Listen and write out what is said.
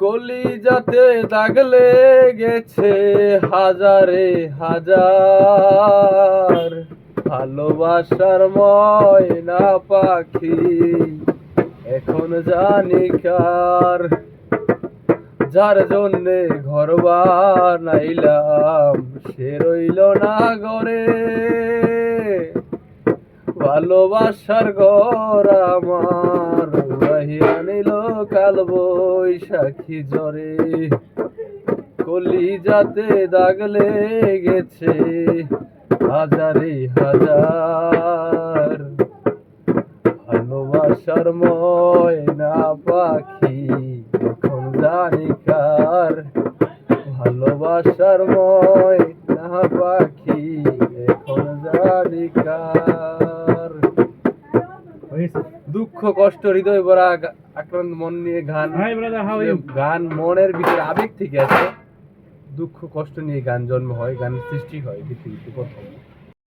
কলিজাতে দাগ লেগেছে হাজারে হাজার, ভালোবাসার ময়না পাখি এখন জানি কার। যার জন্যে ঘর বানাইলাম সে রইল না ঘরে, ভালোবাসার ঘর আমার উড়াইয়া নিল কাল বৈশাখী ঝরে। কলিজাতে দাগ লেগেছে হাজারে হাজার, ভালোবাসার ময়না পাখি এখন জানি কার। ভালোবাসার ময়না পাখি এখন জানি কার। দুঃখ কষ্ট হৃদয় ভরা আক্রান্ত মন নিয়ে গান, গান মনের ভিতরে আবেগ থেকে আছে। দুঃখ কষ্ট নিয়ে গান জন্ম হয়, গান সৃষ্টি হয় পৃথিবীতে প্রথম।